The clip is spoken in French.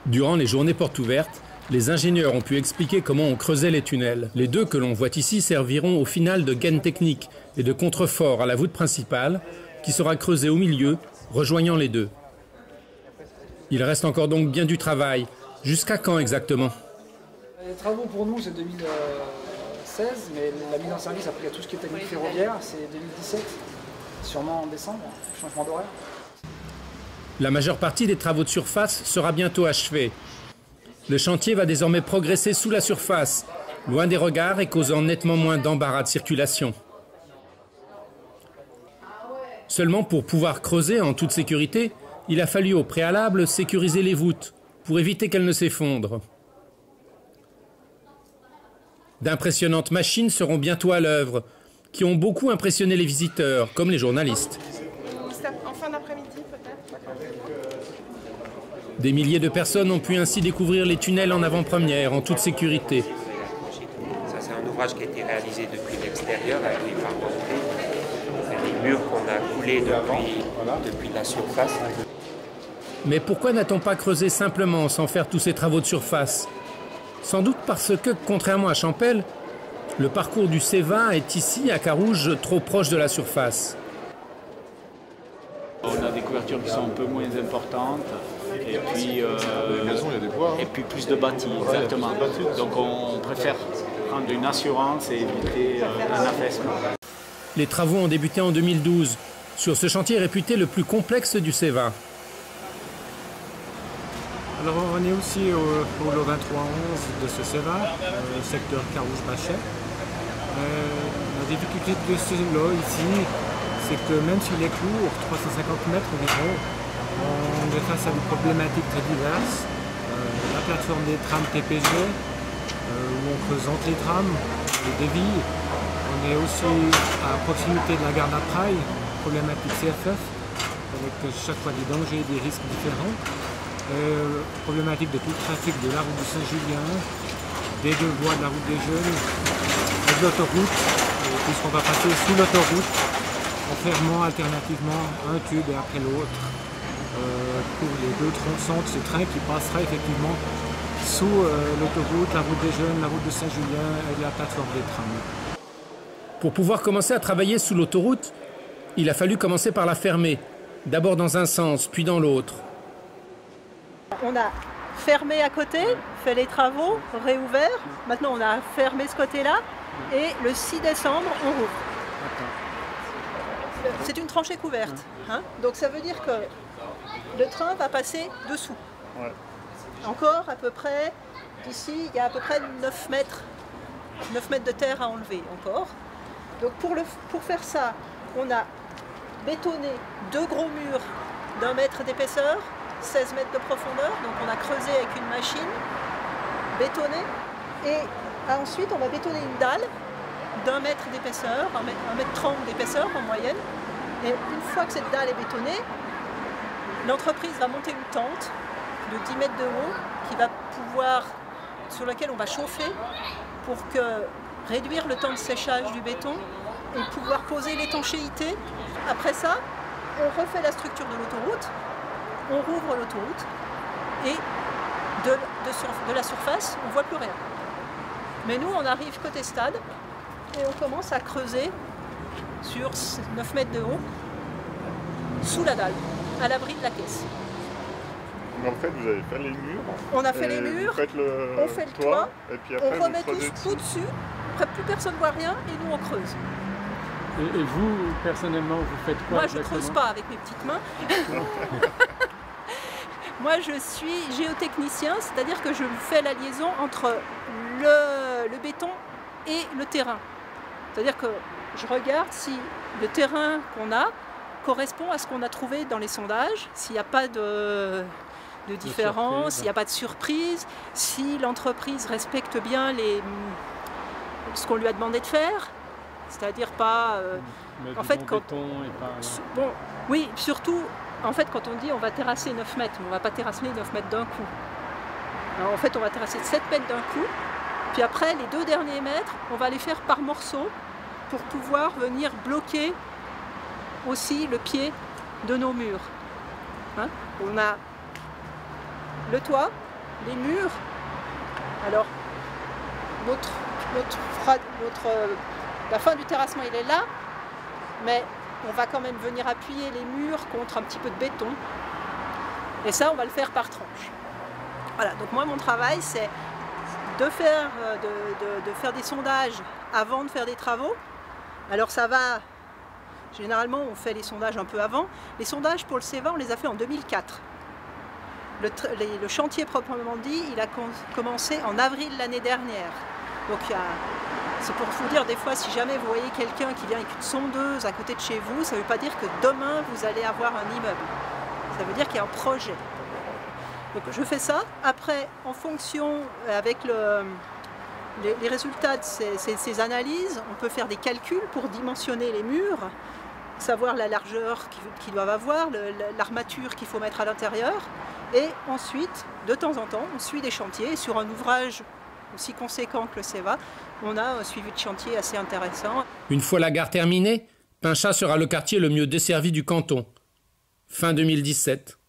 Durant les journées portes ouvertes, les ingénieurs ont pu expliquer comment on creusait les tunnels. Les deux que l'on voit ici serviront au final de gaine technique et de contrefort à la voûte principale, qui sera creusée au milieu, rejoignant les deux. Il reste encore donc bien du travail. Jusqu'à quand exactement? Les travaux pour nous c'est 2016, mais la mise en service après tout ce qui est technique ferroviaire c'est 2017, sûrement en décembre, changement d'horaire. La majeure partie des travaux de surface sera bientôt achevée. Le chantier va désormais progresser sous la surface, loin des regards et causant nettement moins d'embarras de circulation. Seulement pour pouvoir creuser en toute sécurité, il a fallu au préalable sécuriser les voûtes pour éviter qu'elles ne s'effondrent. D'impressionnantes machines seront bientôt à l'œuvre, qui ont beaucoup impressionné les visiteurs, comme les journalistes. En fin d'après-midi peut-être. Des milliers de personnes ont pu ainsi découvrir les tunnels en avant-première, en toute sécurité. Ça, c'est un ouvrage qui a été réalisé depuis l'extérieur avec les parlementaires, les murs qu'on a coulés depuis la surface. Mais pourquoi n'a-t-on pas creusé simplement sans faire tous ces travaux de surface? Sans doute parce que, contrairement à Champel, le parcours du C20 est ici, à Carouge, trop proche de la surface. On a des couvertures qui sont un peu moins importantes et puis plus de bâtis, exactement. Donc on préfère prendre une assurance et éviter un affaissement. Les travaux ont débuté en 2012, sur ce chantier réputé le plus complexe du C20. Alors on est aussi au lot 2311 de ce C20, secteur Carouge-Bachet. La difficulté de ce lot ici, c'est que même s'il est court, 350 mètres environ, on est face à des problématiques très diverses. La plateforme des trams TPG, où on creuse entre les trams, les dévis. On est aussi à proximité de la gare d'Apraille, problématique CFF, avec chaque fois des dangers et des risques différents. Problématique de tout le trafic de la route du Saint-Julien, des deux voies de la route des Jeunes, et de l'autoroute, puisqu'on va passer sous l'autoroute en fermant alternativement un tube et après l'autre pour les deux tronçons de ce train qui passera effectivement sous l'autoroute, la route des Jeunes, la route de Saint-Julien et la plateforme des trams. Pour pouvoir commencer à travailler sous l'autoroute, il a fallu commencer par la fermer, d'abord dans un sens, puis dans l'autre. On a fermé à côté, fait les travaux, réouvert. Maintenant on a fermé ce côté-là et le 6 décembre on rouvre. C'est une tranchée couverte, hein, donc ça veut dire que le train va passer dessous. Ouais. Encore à peu près, ici il y a à peu près 9 mètres de terre à enlever encore. Donc pour faire ça, on a bétonné 2 gros murs d'1 mètre d'épaisseur, 16 mètres de profondeur, donc on a creusé avec une machine, bétonné, et ensuite on va bétonner une dalle d'1 mètre d'épaisseur, 1 mètre 30 d'épaisseur en moyenne, et une fois que cette dalle est bétonnée, l'entreprise va monter une tente de 10 mètres de haut sur laquelle on va chauffer pour réduire le temps de séchage du béton et pouvoir poser l'étanchéité. Après ça, on refait la structure de l'autoroute, on rouvre l'autoroute et de la surface, on ne voit plus rien. Mais nous, on arrive côté stade et on commence à creuser sur 9 mètres de haut, sous la dalle, à l'abri de la caisse. Mais en fait, vous avez fait les murs. On a fait les murs, on fait le toit, et puis après, on remet tout dessus. Après, plus personne ne voit rien et nous, on creuse. Et vous, personnellement, vous faites quoi? Moi, je ne creuse pas avec mes petites mains. Moi, je suis géotechnicien, c'est-à-dire que je fais la liaison entre le béton et le terrain. C'est-à-dire que je regarde si le terrain qu'on a correspond à ce qu'on a trouvé dans les sondages, s'il n'y a pas de différence, s'il n'y a pas de surprise, si l'entreprise respecte bien ce qu'on lui a demandé de faire, c'est-à-dire pas... en fait, quand... Bon, oui, surtout, en fait, quand on dit on va terrasser 9 mètres, on ne va pas terrasser 9 mètres d'un coup. Alors, en fait, on va terrasser 7 mètres d'un coup, puis après, les 2 derniers mètres, on va les faire par morceaux pour pouvoir venir bloquer aussi le pied de nos murs. Hein, on a le toit, les murs. Alors, la fin du terrassement, il est là, mais on va quand même venir appuyer les murs contre un petit peu de béton. Et ça, on va le faire par tranche. Voilà, donc moi, mon travail, c'est de faire des sondages avant de faire des travaux. Alors ça va, généralement, on fait les sondages un peu avant. Les sondages pour le CEVA, on les a fait en 2004. Le chantier proprement dit, il a commencé en avril l'année dernière. Donc c'est pour vous dire, des fois, si jamais vous voyez quelqu'un qui vient avec une sondeuse à côté de chez vous, ça ne veut pas dire que demain, vous allez avoir un immeuble. Ça veut dire qu'il y a un projet. Donc je fais ça. Après, en fonction, avec les résultats de ces analyses, on peut faire des calculs pour dimensionner les murs, savoir la largeur qu'ils doivent avoir, l'armature qu'il faut mettre à l'intérieur. Et ensuite, de temps en temps, on suit des chantiers. Et sur un ouvrage aussi conséquent que le CEVA, on a un suivi de chantier assez intéressant. Une fois la gare terminée, Pinchat sera le quartier le mieux desservi du canton. Fin 2017.